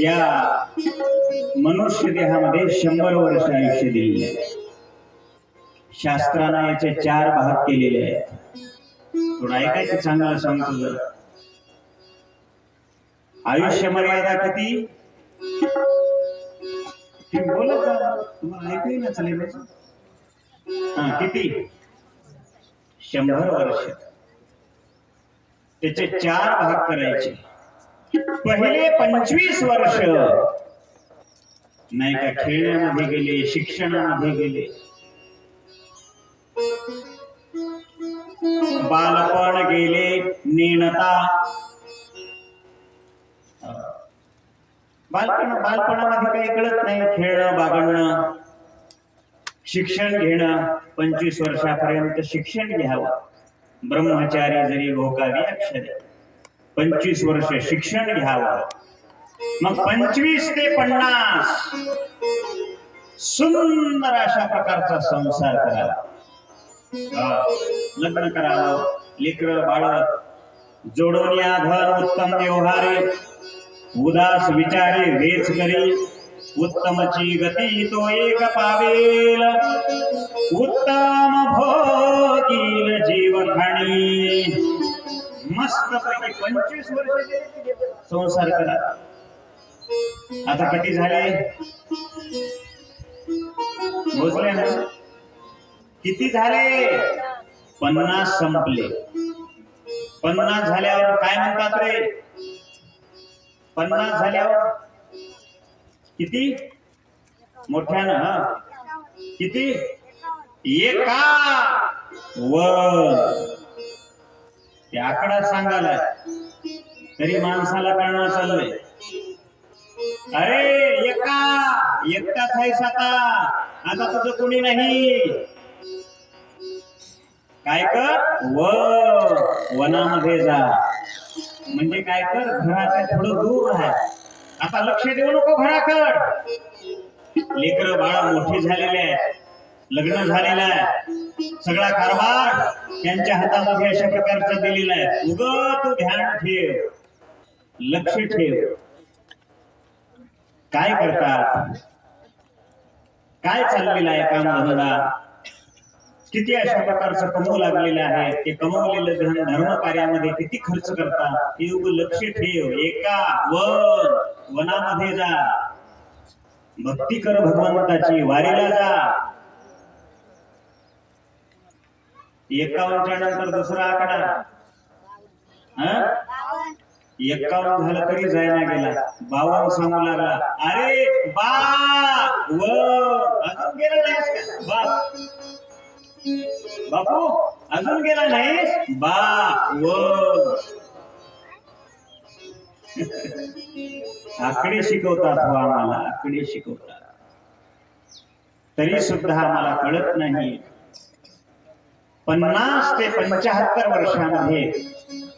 या मनुष्य देहामध्ये 100 वर्ष आयुष्य दिलेले आहे. शास्त्राने याचे 4 भाग केलेले आहेत. थोडं ऐकायचं, चांगलं सांगतो जरा. आयुष्य मर्यादा किती? बोलत जा, तुम्हाला ऐकू ना चालेल. किती? 100 वर्ष. त्याचे 4 भाग करायचे. पहिले 25 वर्ष नाही का खेळण्यामध्ये गेले, शिक्षणामध्ये गेले. बालपण गेले, नेणता. बालपणामध्ये काही कळत नाही, खेळणं बागडणं. शिक्षण घेणं, 25 वर्षापर्यंत शिक्षण घ्यावं. ब्रह्मचारी जरी भोकावी अक्षरे, 25 वर्ष शिक्षण घ्यावं. मग 25 ते 50 सुंदर अशा प्रकारचा संसार करावा. लग्न करावं, लेकर बाळ जोडून या धन उत्तम व्यवहारे, उदास विचारे वेच करी. उत्तमची गती तो एक पावेल, उत्तम भोगील जीवखाणी. मस्त पैकी 25 वर्ष संसार करा. आता किती झाले मोजले ना? किती झाले? 50 संपले. 50 झाल्यावर काय म्हणतात रे? 50 झाल्यावर किती? मोठ्यानं किती? 51. ते आकडा सांगायला तरी माणसाला कळणं चाललंय. अरे एकटाच आहेस आता तुझं कोणी नाही. काय कर? वनामध्ये जा. म्हणजे काय कर? घराच्या थोडं दूर आहे. आता लक्ष देऊ नको घराकडे. लेकर बाळ मोठी झालेले आहेत, लग्न झालेलं आहे, सगळा कारभार त्यांच्या हातामध्ये अशा प्रकारचा दिलेला आहे. तू ध्यान ठेव, लक्ष ठेव. काय करतात, काय चाललेलं आहे कामधंदा, किती अशा प्रकारचं कमवू लागलेलं आहे. ते कमवलेलं धन धर्म कार्यामध्ये किती खर्च करतात हे लक्ष ठेव. वनामध्ये जा, भक्ती कर भगवंताची, वारीला जा. 51च्या नंतर दुसरा आकडा 51 झालं तरी जायला गेला. 52 सांगू लागला. अरे अजून गेला नाहीस का? बापू अजून गेला नाहीस? आकडे शिकवतात हो आम्हाला, आकडे शिकवतात. तरी सुद्धा आम्हाला कळत नाही. 50 ते 75 वर्षामध्ये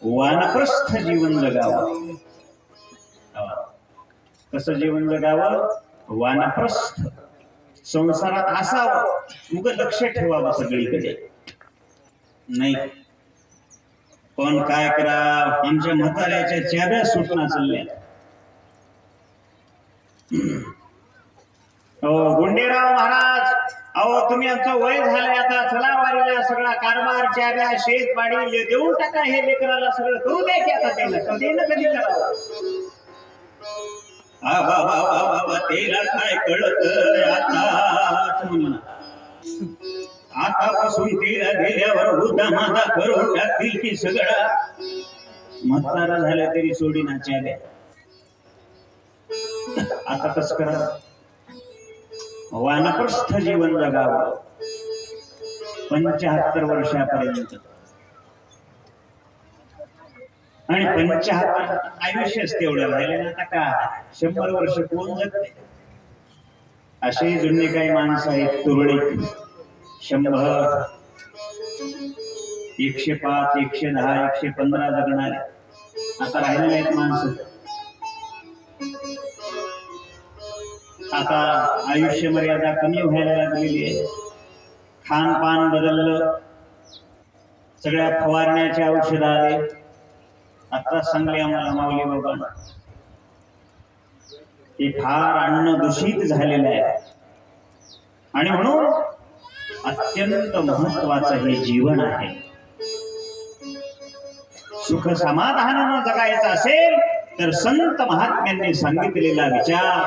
वानप्रस्थ जीवन जगावं. कसं जीवन जगावं? वानप्रस्थ संसारात असावं. उग लक्ष ठेवावं सगळीकडे नाही. पण काय करा, आमच्या म्हाताऱ्याच्या चाब्या सुटना चालल्या. गुंडेराव महाराज, अहो तुम्ही आमचं वय झालंय, आता चला वारीला. सगळा कारभार, चाब्या, शेत पाडी देऊन टाका. हे लेकराला सगळं करू द्या की आता. त्याला कधी ना कधी करावं. तेला काय कळत आता म्हणून आतापासून तेला गेल्यावर उदा माझा करून टाकतील की सगळा. म्हातारा झाला तरी सोडी ना चाब्या. आता कसं करा? वानप्रस्थ जीवन जगावं 75 वर्षापर्यंत. आणि 75 आयुष्यच तेवढं राहिलं ना. आता का 100 वर्ष कोण जगते? असे जुने काही माणसं आहेत तुरळीत. 100, 105, 110, 115 जगणारे. आता राहिलेले आहेत माणसं. आता आयुष्य मर्यादा कमी व्हायला लागलेली आहे. खानपान बदललं, सगळ्या फवारण्याचे औषध आले. आता सांगले आम्हाला माऊली बाबा, हे फार अन्न दूषित झालेलं आहे आणि म्हणून अत्यंत महत्वाचं हे जीवन आहे. सुख समाधानानं जगायचं असेल तर संत महात्म्यांनी सांगितलेला विचार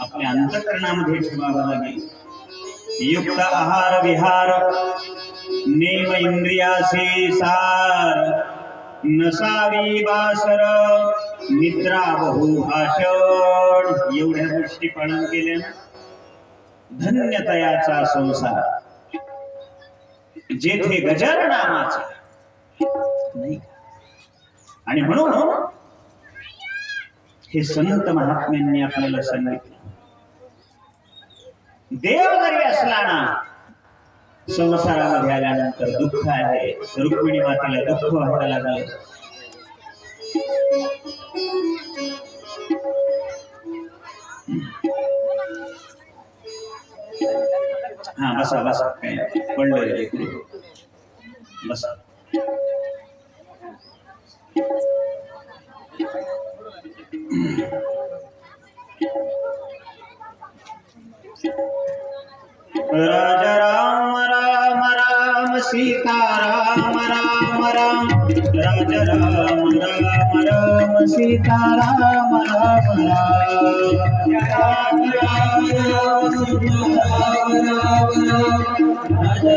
आपल्या अंतःकरणामध्ये ठेवावा लागेल. युक्त आहार विहार नेम इंद्रियासे सार नसावी वासर निद्रा बहुभाषण. एवढ्या गोष्टी पालन केल्या धन्यतयाचा संसार जेथे गजर नामाचा नाही. आणि म्हणून हे संत महात्म्यांनी आपल्याला सांगितलं देव जरी असला ना संसारामध्ये आल्यानंतर दुःख आहे. रुक्मिणी मातेला दुःख व्हायला लागलं. हा बसा बसा काय पडलं बसा. राजा राम राम राम सीता राम राम राम राजा राम राम राम सीता राम राम राम राम राम राम सीता राम राम राम राजा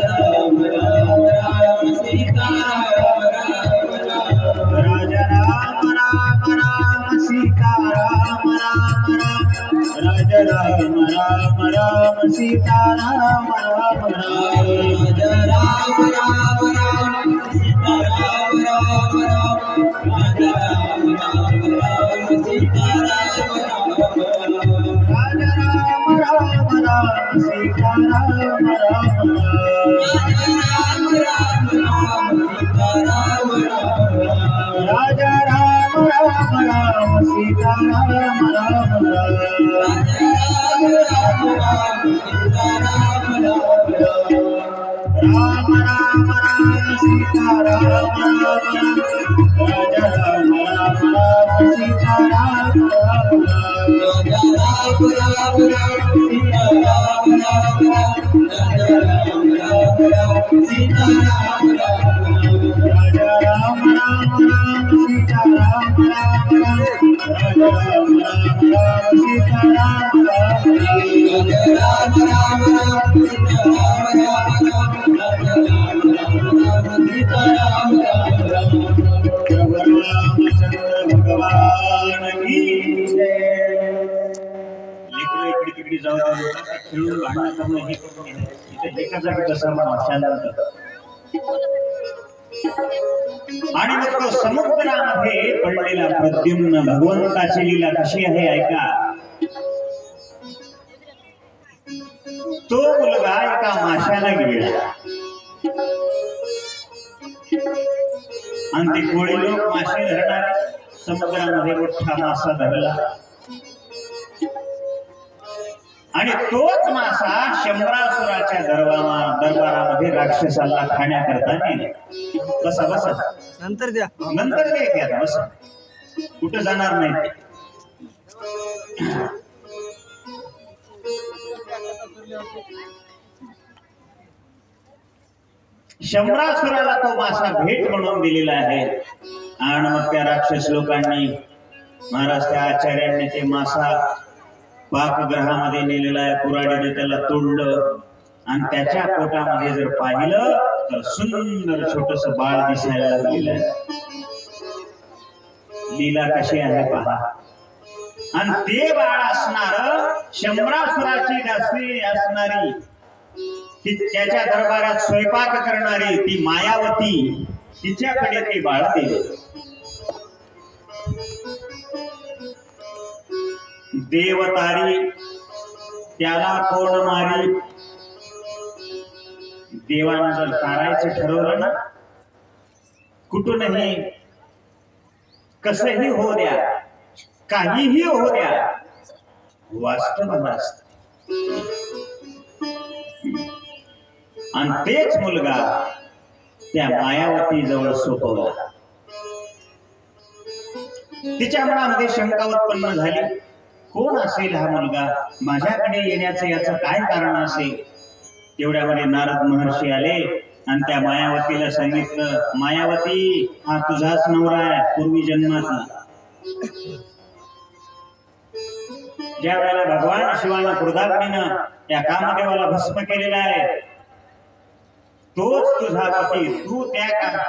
राम राम राम सीता राम राम राम राजा राम राम राम सीता राम राम राम राजा राम राम राम सीता राम राम राम राजा राम राम राम सीता राम राम राम राजा राम राम राम सीता राम राम राम राजा राम राम राम सीता राम राम राम राजा राम राम राम सीता राम राम राम राम राम सीता राम राम राजा राम राम राम सीता राम राम राजा राम राम राम सीता राम राम राजा राम राम राम सीता राम राम राजा राम राम राम सीता राम राम राजा राम राम राम सीता राम राम राजा राम राम राम सीता राम राम भगवान की जय. लेकरं इकडे तिकडे जाऊन खेळून भांडण करणं हे करून इथे एका जागी कसं माशाला आणि मग तो समुद्रामध्ये पडलेला प्रद्युम्न भगवंताची लीला कशी आहे ऐका. तो मुलगा एका माशाला गेला आणि ते कोळी लोक मासे धरणार समुद्रामध्ये मोठा मासा धरला आणि तोच मासा शंभरासुराच्या दरबारामध्ये राक्षसाला खाण्याकरता नेला. बसा बसा नंतर द्या बसा कुठं जाणार नाही. शंभरासुराला तो मासा भेट म्हणून दिलेला आहे आणि मग त्या राक्षस लोकांनी महाराज त्या आचार्यांनी ते मासा पाकग्रहामध्ये नेलेला आहे. कुऱ्हाडीने त्याला तोडलं आणि त्याच्या पोटामध्ये जर पाहिलं तर सुंदर छोटस बाळ दिसायला लागलेलं आहे. लीला कशी आहे पहा. आणि ते बाळ असणार शंभरासुराची दासी असणारी ती त्याच्या दरबारात स्वयंपाक करणारी ती मायावती तिच्याकडे ते बाळ दिले. देवतारी त्याला कोण मारी. देवानं जर तारायचं ठरवलं ना कुठूनही कसंही हो द्या काहीही हो द्या वास्तव असत. आणि तेच मुलगा त्या मायावती जवळ सोपवला. तिच्या मनामध्ये शंका उत्पन्न झाली कोण असेल हा मुलगा, माझ्याकडे येण्याचं याचं काय कारण असेल. तेवढ्यामध्ये नारद महर्षी आले आणि त्या मायावतीला सांगितलं, मायावती, हा तुझाच नवरा आहे पूर्वी जन्मातला. ज्या वेळेला भगवान शिवानं क्रोधाग्नीनं त्या कामदेवाला भस्म केलेला आहे, तोच तुझा पती. तू त्या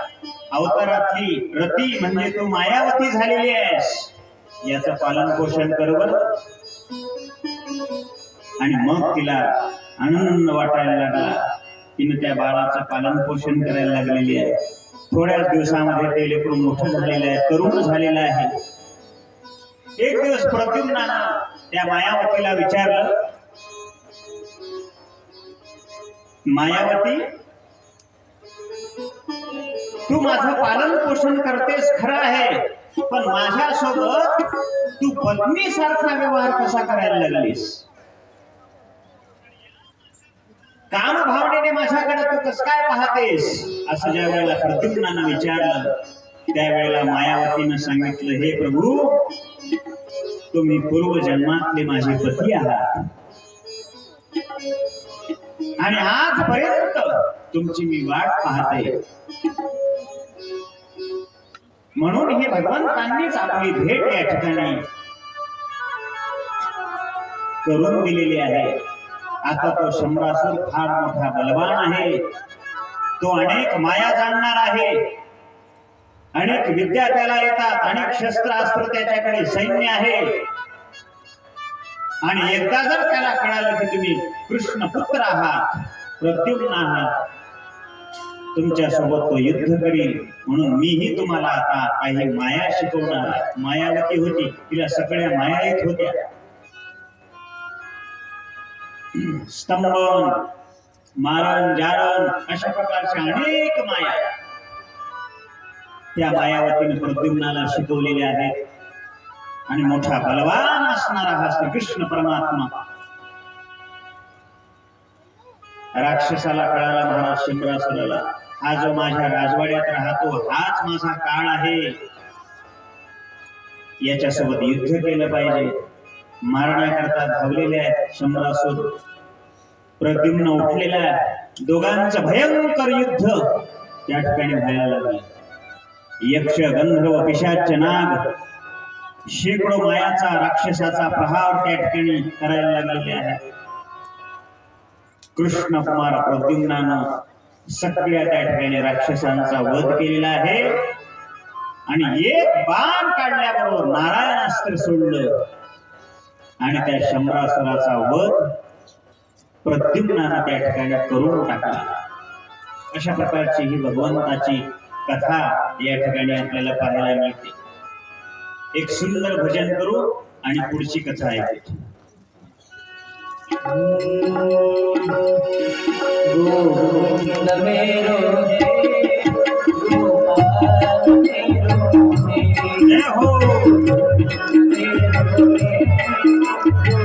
अवतारातली रती म्हणजे तू मायावती झालेली आहेस. याचं पालन पोषण कर बरं. आणि मग तिला आनंद वाटायला लागला. तिने त्या बाळाचं पालन पोषण करायला लागलेली आहे. थोड्याच दिवसामध्ये ते लेकरू मोठं झालेलं आहे, तरुण झालेलं आहे. एक दिवस प्रद्युम्नानं त्या मायावतीला विचारलं, मायावती, तू माझं पालन पोषण करतेस खरं आहे, पण माझ्यासोबत तू पत्नीसारखा व्यवहार कसा करायला लागलीस? काम भावनेने माझ्याकडे तू कसं काय पाहतेस? असं ज्या वेळेला प्रद्युम्नानं विचारलं, त्यावेळेला मायावतीनं सांगितलं, हे प्रभू, तुम्ही पूर्वजन्मातले माझे पती आहात आणि आजपर्यंत तुमची मी वाट पाहते. म्हणून हे भगवंतांनीच आपली भेट या ठिकाणी करून दिलेली आहे. आता तो शंभरासुर फार मोठा बलवान आहे. तो अनेक माया जाणणार आहे. अनेक विद्या त्याला येतात, अनेक शस्त्रास्त्र त्याच्याकडे सैन्य आहे. आणि एकदा जर त्याला कळालं की तुम्ही कृष्ण पुत्र आहात, प्रद्युम्न आहात, तुमच्या सोबत तो युद्ध करील. म्हणून मीही तुम्हाला आता काही माया शिकवणार. मायावती होती, तिला सगळ्या माया येत होत्या. स्तंभन, मारण, जारण अशा प्रकारच्या अनेक माया त्या मायावतीने प्रद्युम्नाला शिकवलेल्या आहेत. आणि मोठा बलवान असणारा हा श्रीकृष्ण परमात्मा राक्षसाला कळाला, महाराज शंभरासुराला, हा जो माझ्या राजवाड्यात राहतो हाच माझा काळ आहे, याच्यासोबत युद्ध केलं पाहिजे. मारण्याकरता धावलेले आहेत शंभरासुर. प्रद्युम्न उठलेला आहे. दोघांचं भयंकर युद्ध त्या ठिकाणी व्हायला लागलं. यक्ष, गंधर्व, पिशाच, नाग, शेकडो मायाचा राक्षसाचा प्रहार त्या ठिकाणी करायला लागलेले आहे. कृष्ण कुमार प्रद्युम्नानं सगळ्या त्या ठिकाणी राक्षसांचा वध केलेला आहे. आणि एक बाण काढल्याबरोबर नारायणास्त्र सोडलं आणि त्या शंभरासुराचा वध प्रद्युम्नानं त्या ठिकाणी करून टाकला. अशा प्रकारची ही भगवंताची कथा या ठिकाणी आपल्याला पाहायला मिळते. एक सुंदर भजन करू आणि पुढची कथा ऐकू. गोविंद मेरो गोपाल मेरो जय हो.